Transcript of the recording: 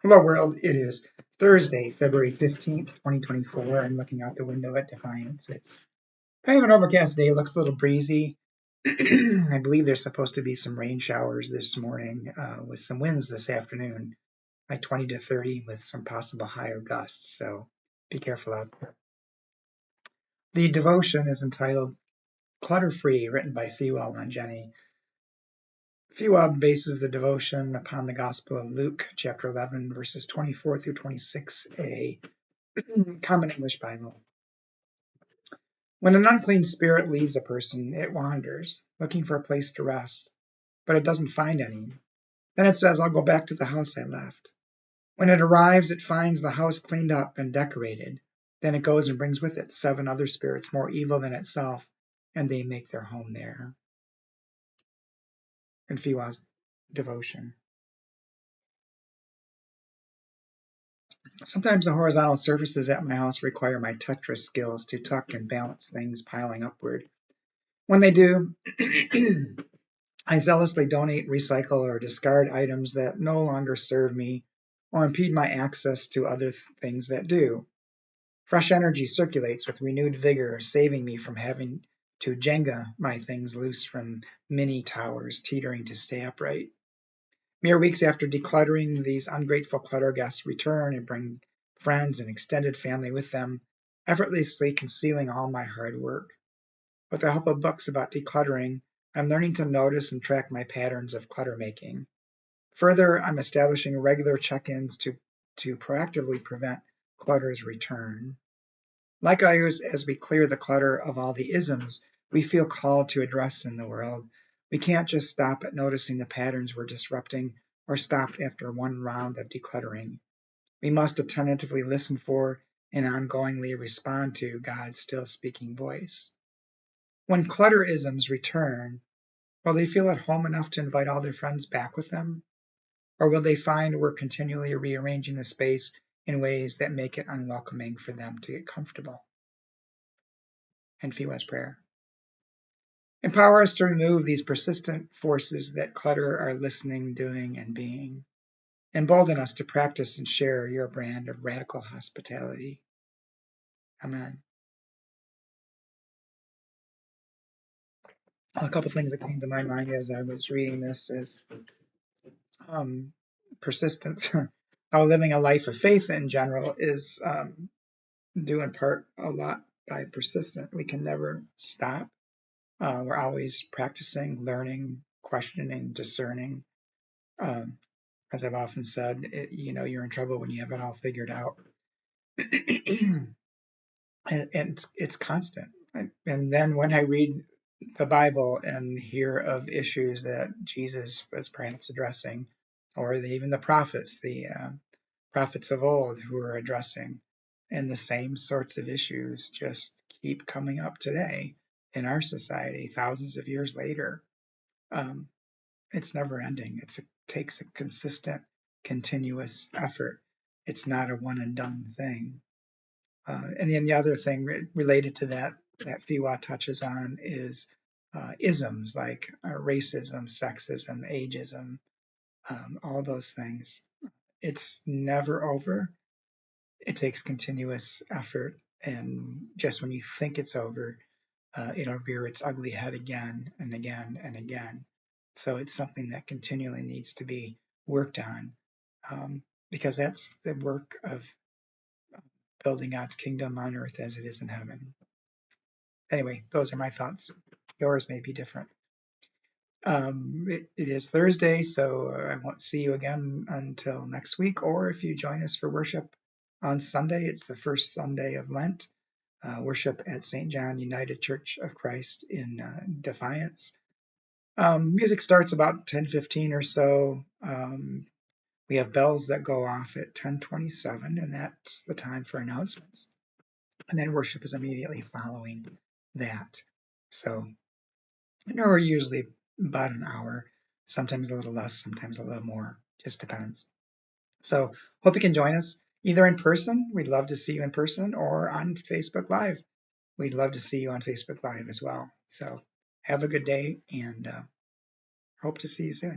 Hello world, it is Thursday, February 15th, 2024. I'm looking out the window at Defiance. It's kind of an overcast day, looks a little breezy. I believe there's supposed to be some rain showers this morning with some winds this afternoon, like 20 to 30 with some possible higher gusts, so be careful out there. The devotion is entitled Clutter Free, written by Fewell and Jenny. Fewell bases the devotion upon the Gospel of Luke, chapter 11, verses 24 through 26a, Common English Bible. When an unclean spirit leaves a person, it wanders, looking for a place to rest, but it doesn't find any. Then it says, "I'll go back to the house I left." When it arrives, it finds the house cleaned up and decorated. Then it goes and brings with it 7 other spirits more evil than itself, and they make their home there. In Fewell's devotion. Sometimes the horizontal surfaces at my house require my Tetris skills to tuck and balance things piling upward. When they do, I zealously donate, recycle, or discard items that no longer serve me or impede my access to other things that do. Fresh energy circulates with renewed vigor, saving me from having to Jenga my things loose from mini towers teetering to stay upright. Mere weeks after decluttering, these ungrateful clutter guests return and bring friends and extended family with them, effortlessly concealing all my hard work. With the help of books about decluttering, I'm learning to notice and track my patterns of clutter making. Further, I'm establishing regular check-ins to proactively prevent clutter's return. Likewise, as we clear the clutter of all the isms we feel called to address in the world, we can't just stop at noticing the patterns we're disrupting or stop after one round of decluttering. We must attentively listen for and ongoingly respond to God's still speaking voice. When clutter-isms return, will they feel at home enough to invite all their friends back with them? Or will they find we're continually rearranging the space in ways that make it unwelcoming for them to get comfortable? And Fewell's prayer. Empower us to remove these persistent forces that clutter our listening, doing, and being. Embolden us to practice and share your brand of radical hospitality. Amen. A couple things that came to my mind as I was reading this is persistence. How living a life of faith in general is due in part a lot by persistence. We can never stop. We're always practicing, learning, questioning, discerning. As I've often said, you're in trouble when you have it all figured out. And it's constant. And then when I read the Bible and hear of issues that Jesus was perhaps addressing, or even the prophets, prophets of old who are addressing, and the same sorts of issues just keep coming up today in our society, thousands of years later. It's never ending. It takes a consistent, continuous effort. It's not a one and done thing. And then the other thing related to that Fewell touches on is isms like racism, sexism, ageism, all those things. It's never over. It takes continuous effort. And just when you think it's over, it'll rear its ugly head again and again and again. So it's something that continually needs to be worked on because that's the work of building God's kingdom on earth as it is in heaven. Anyway, those are my thoughts. Yours may be different. It is Thursday, so I won't see you again until next week. Or if you join us for worship on Sunday, it's the first Sunday of Lent. Worship at St. John United Church of Christ in Defiance. Music starts about 10:15 or so. We have bells that go off at 10:27, and that's the time for announcements. And then worship is immediately following that. So we're usually about an hour, sometimes a little less, sometimes a little more, just depends. So hope you can join us either in person. We'd love to see you in person, or on Facebook Live. We'd love to see you on Facebook Live as well. So have a good day, and hope to see you soon.